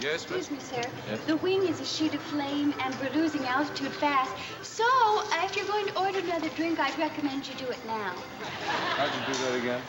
Yes, Excuse me, sir. Yes? The wing is a sheet of flame, and we're losing altitude fast. So, if you're going to order another drink, I'd recommend you do it now. How'd you do that again?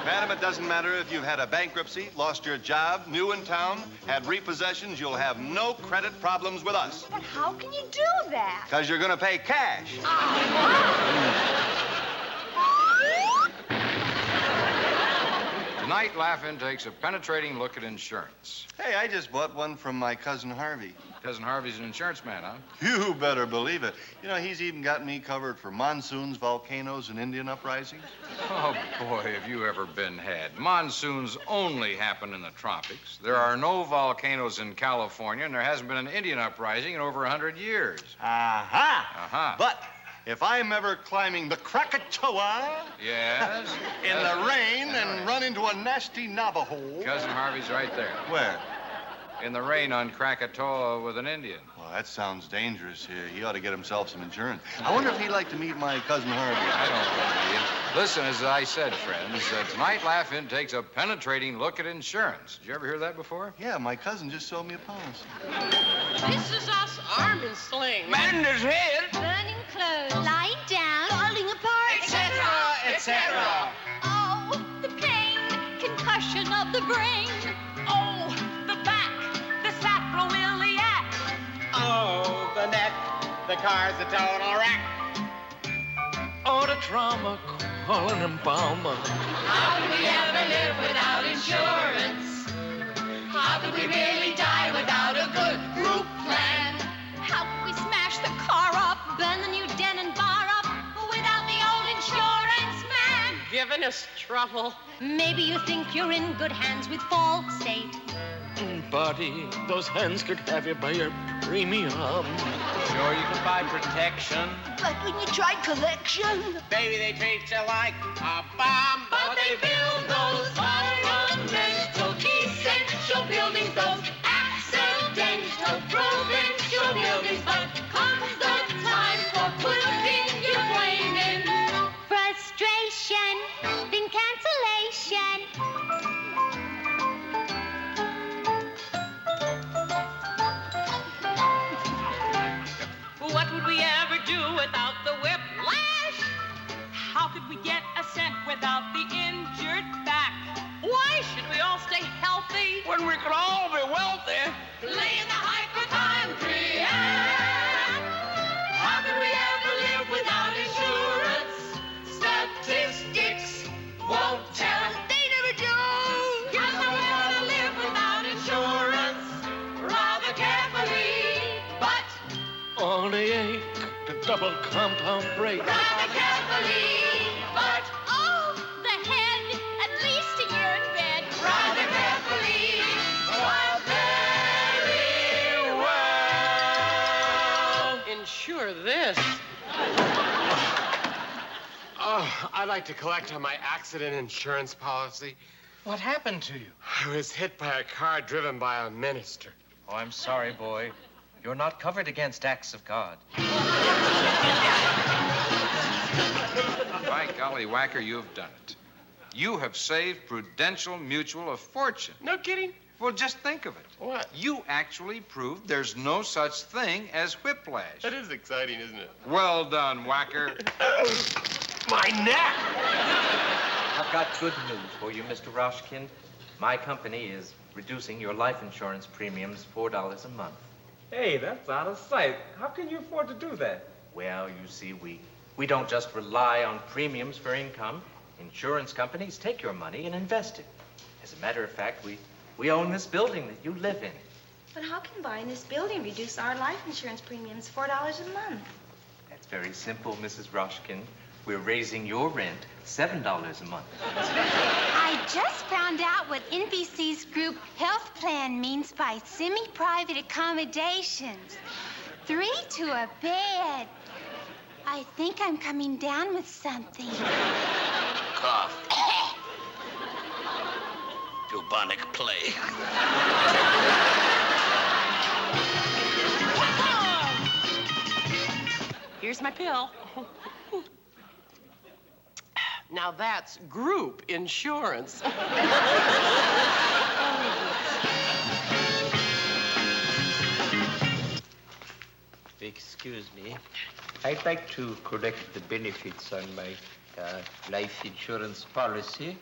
Madam, it doesn't matter if you've had a bankruptcy, lost your job, new in town, had repossessions, you'll have no credit problems with us. But how can you do that? Because you're going to pay cash. Tonight, Laugh-In takes a penetrating look at insurance. Hey, I just bought one from my cousin Harvey. Cousin Harvey's an insurance man, huh? You better believe it. You know, he's even got me covered for monsoons, volcanoes, and Indian uprisings. Oh, boy, have you ever been had. Monsoons only happen in the tropics. There are no volcanoes in California, and there hasn't been an Indian uprising in over 100 years. Aha! But if I'm ever climbing the Krakatoa Yes? in the rain and run into a nasty Navajo... Cousin Harvey's right there. Where? In the rain on Krakatoa with an Indian. Well, that sounds dangerous. He ought to get himself some insurance. I wonder if he'd like to meet my cousin Harvey. I don't believe. Listen, as I said, friends, tonight Laugh-In takes a penetrating look at insurance. Did you ever hear that before? Yeah, my cousin just sold me a policy. This is us arm and sling. Mend his head, Burning clothes, lying down, falling apart, etc., etc. Oh, the pain, concussion of the brain. Oh, the back, the sacroiliac. Oh, the neck, the car's a total wreck. Oh, the trauma, calling him Balmer. How could we ever live without insurance? How could we really die without a good group plan? How could we smash the car up, burn the new den and bar up without the old insurance man? Giving us trouble. Maybe you think you're in good hands with Fallstate. Buddy, those hands could have you by your premium. Sure, you can buy protection. But when you tried collection, Baby, they treat you like a bomb. But they build those fundamental, essential buildings, those accidental, provincial buildings. But comes the time for putting your blame in. frustration, then cancellation. What would we ever do without the whiplash? How could we get a cent without the injured back? Why should we all stay healthy When we could all be wealthy. playing the hypochondriac? How could we ever live without insurance? Statistics won't tell us. They never do. How can we ever live without insurance? Rather carefully, but Oh, the ache, the double compound break. rather carefully, but Oh, the head, at least a year in bed. rather carefully, but very well. Insure this. Oh, I'd like to collect on my accident insurance policy. What happened to you? I was hit by a car driven by a minister. Oh, I'm sorry, boy. You're not covered against acts of God. By golly, Whacker, you've done it. You have saved Prudential Mutual a fortune. No kidding. Well, just think of it. What? You actually proved there's no such thing as whiplash. That is exciting, isn't it? Well done, Whacker. My neck! I've got good news for you, Mr. Roshkin. My company is reducing your life insurance premiums $4 a month. Hey, that's out of sight. How can you afford to do that? Well, you see, we don't just rely on premiums for income. Insurance companies take your money and invest it. As a matter of fact, we own this building that you live in. But how can buying this building reduce our life insurance premiums $4 a month? That's very simple, Mrs. Roshkin. We're raising your rent $7 a month. I just found out what NBC's group health plan means by semi-private accommodations. 3 to a bed. I think I'm coming down with something. Cough. Bubonic plague. Here's my pill. Now that's group insurance. Excuse me. I'd like to collect the benefits on my life insurance policy.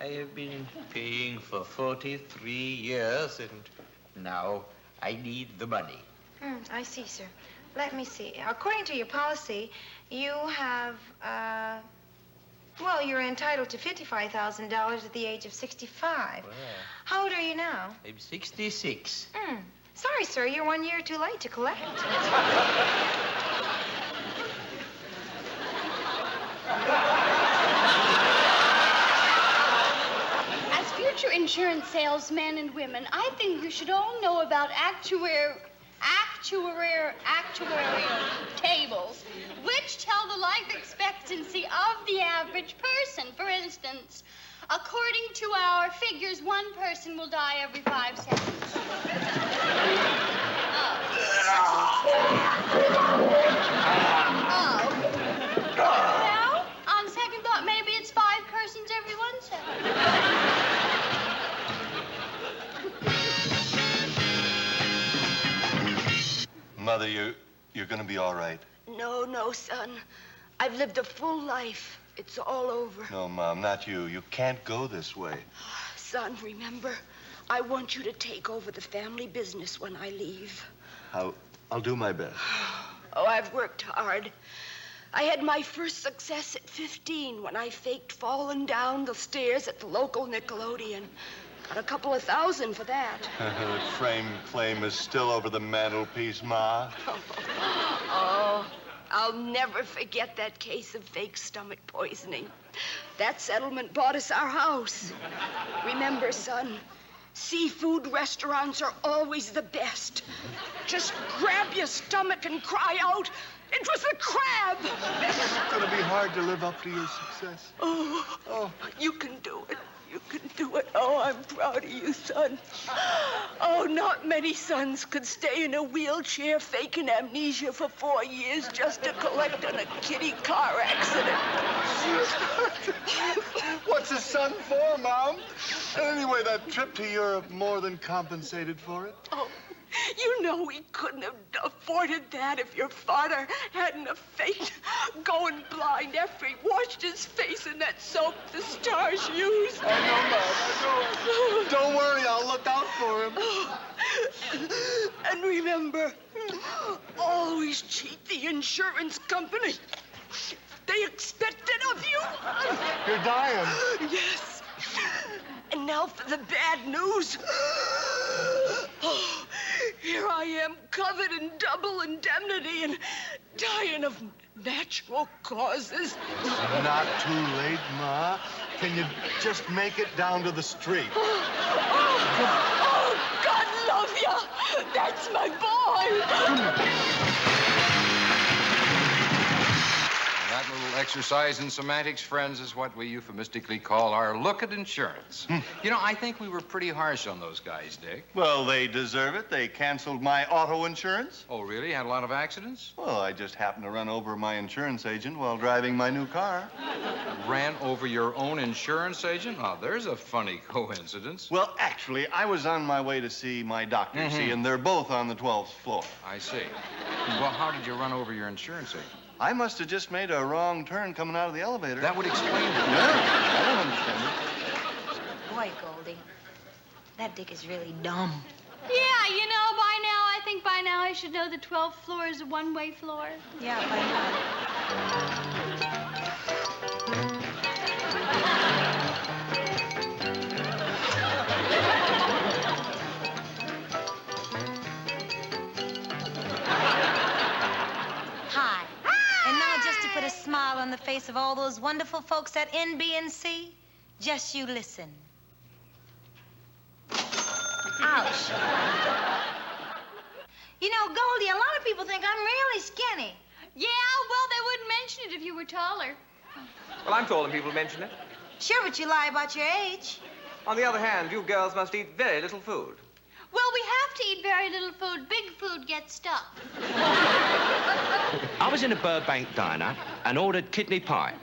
I have been paying for 43 years, and now I need the money. I see, sir. Let me see. According to your policy, you have, well, you're entitled to $55,000 at the age of 65. Well, How old are you now? I'm 66. Sorry, sir, you're 1 year too late to collect. As future insurance salesmen and women, I think you should all know about actuarial tables, which tell the life expectancy of the average person. For instance, according to our figures, one person will die every 5 seconds. Well, on second thought, maybe it's 5 persons every 1 second. Mother, you're gonna be all right. No, son. I've lived a full life. It's all over. No, Mom, not you. You can't go this way. Son, remember, I want you to take over the family business when I leave. I'll do my best. Oh, I've worked hard. I had my first success at 15 when I faked falling down the stairs at the local Nickelodeon. Got a couple of $1,000 for that. The frame claim is still over the mantelpiece, Ma. Oh, I'll never forget that case of fake stomach poisoning. That settlement bought us our house. Remember, son, seafood restaurants are always the best. Just grab your stomach and cry out, "It was a crab!" It's gonna be hard to live up to your success. Oh, you can do it. You can do it. Oh, I'm proud of you, son. Oh, not many sons could stay in a wheelchair faking amnesia for 4 years just to collect on a kiddie car accident. What's a son for, Mom? Anyway, that trip to Europe more than compensated for it. Oh, you know we couldn't have afforded that if your father hadn't have faked going blind after he washed his face in that soap the stars use. I know, Mom, I know. Don't worry, I'll look out for him. And remember, always cheat the insurance company. They expect it of you. You're dying. Yes. And now for the bad news. Oh, here I am, covered in double indemnity and dying of natural causes. It's not too late, Ma. Can you just make it down to the street? Oh, God love ya. That's my boy. That little exercise in semantics, friends, is what we euphemistically call our look at insurance. You know, I think we were pretty harsh on those guys, Dick. Well, they deserve it. They canceled my auto insurance. Oh, really? Had a lot of accidents? Well, I just happened to run over my insurance agent while driving my new car. Ran over your own insurance agent? Oh, there's a funny coincidence. Well, actually, I was on my way to see my doctor, see, and they're both on the 12th floor. I see. Well, how did you run over your insurance agent? I must have just made a wrong turn coming out of the elevator. That would explain it. Yeah, I don't understand it. Boy, Goldie, that Dick is really dumb. Yeah, you know, I think by now I should know the 12th floor is a one-way floor. Yeah, by now. Put a smile on the face of all those wonderful folks at NBNC. Just you listen. Ouch. You know, Goldie, a lot of people think I'm really skinny. Yeah, well, they wouldn't mention it if you were taller. Well, I'm tall and people mention it. Sure, but you lie about your age. On the other hand, you girls must eat very little food. Well, we have to eat very little food. Big food gets stuffed. I was in a Burbank diner and ordered kidney pie.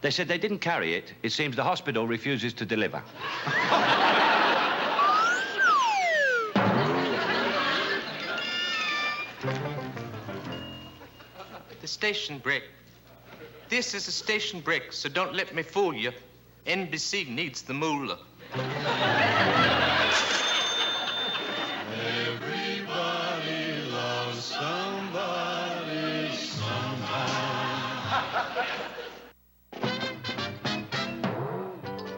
They said they didn't carry it. It seems the hospital refuses to deliver. The station brick. This is a station brick, so don't let me fool you. NBC needs the moolah. Everybody loves somebody sometime.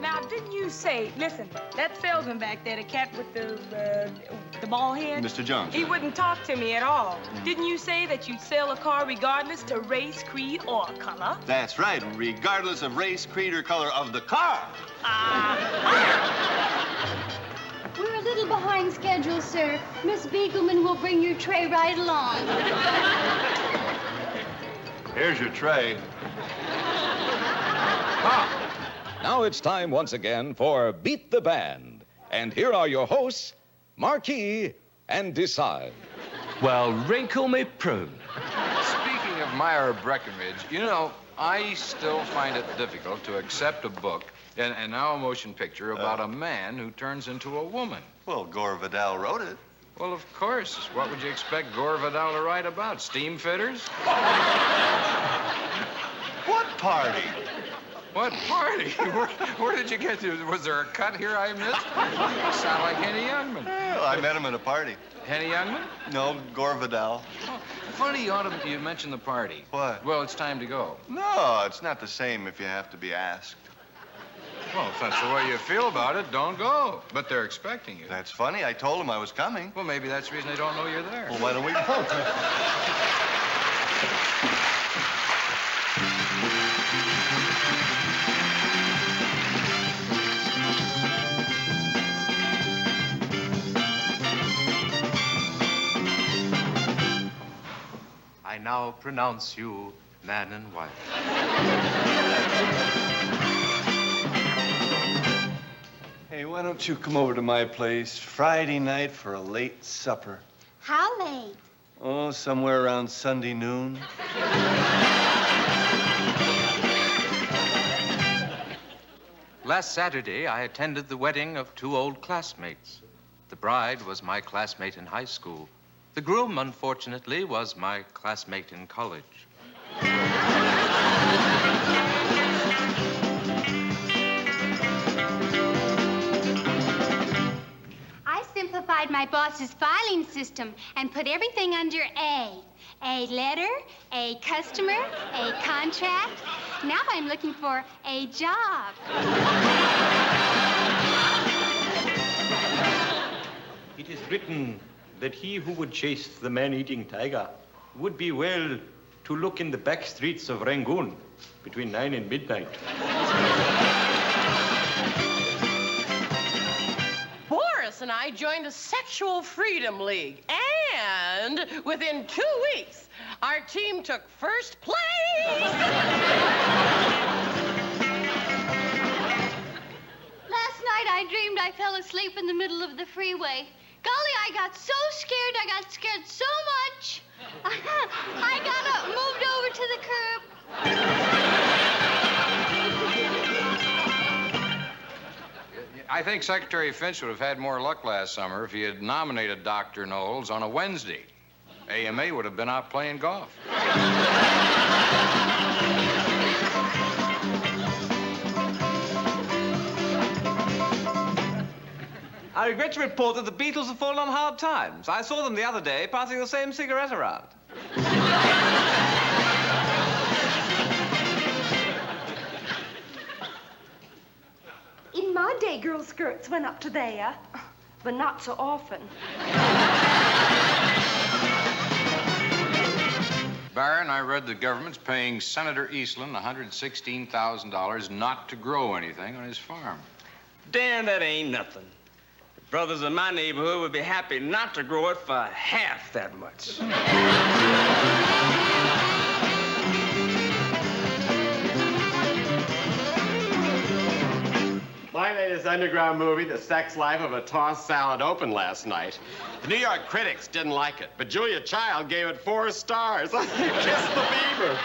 Now, didn't you say, listen, that salesman back there, the cat with the bald head? Mr. Jones. He wouldn't talk to me at all. Didn't you say that you'd sell a car regardless to race, creed, or color? That's right, regardless of race, creed, or color of the car. We're a little behind schedule, sir. Miss Beagleman will bring your tray right along. Here's your tray. Now it's time once again for Beat the Band. And here are your hosts, Marquis and Decide. Well, wrinkle me prune. Speaking of Meyer Breckenridge, you know, I still find it difficult to accept a book and now a motion picture about a man who turns into a woman. Well, Gore Vidal wrote it. Well, of course. What would you expect Gore Vidal to write about? Steam fitters? What party? What party? Where did you get to? Was there a cut here I missed? You sound like Henny Youngman. Well, I met him at a party. Henny Youngman? No, Gore Vidal. Oh, funny you mentioned the party. What? Well, it's time to go. No, it's not the same if you have to be asked. Well, if that's the way you feel about it, don't go. But they're expecting you. That's funny. I told them I was coming. Well, maybe that's the reason they don't know you're there. Well, why don't we go? I now pronounce you man and wife. Hey, why don't you come over to my place Friday night for a late supper? How late? Oh, somewhere around Sunday noon. Last Saturday, I attended the wedding of two old classmates. The bride was my classmate in high school. The groom, unfortunately, was my classmate in college. I simplified my boss's filing system and put everything under A. A letter, a customer, a contract. Now I'm looking for a job. It is written that he who would chase the man-eating tiger would be well to look in the back streets of Rangoon between 9 and midnight. Boris and I joined a sexual freedom league, and within 2 weeks, our team took first place. Last night I dreamed I fell asleep in the middle of the freeway. Golly, I got so scared. I got scared so much. I got up, moved over to the curb. I think Secretary Finch would have had more luck last summer if he had nominated Dr. Knowles on a Wednesday. AMA would have been out playing golf. I regret to report that the Beatles have fallen on hard times. I saw them the other day passing the same cigarette around. In my day, girls' skirts went up to there, but not so often. Baron, I read the government's paying Senator Eastland $116,000 not to grow anything on his farm. Dan, that ain't nothing. The brothers in my neighborhood would be happy not to grow it for half that much. My latest underground movie, The Sex Life of a Tossed Salad, opened last night. The New York critics didn't like it, but Julia Child gave it 4 stars. Kiss the Beaver.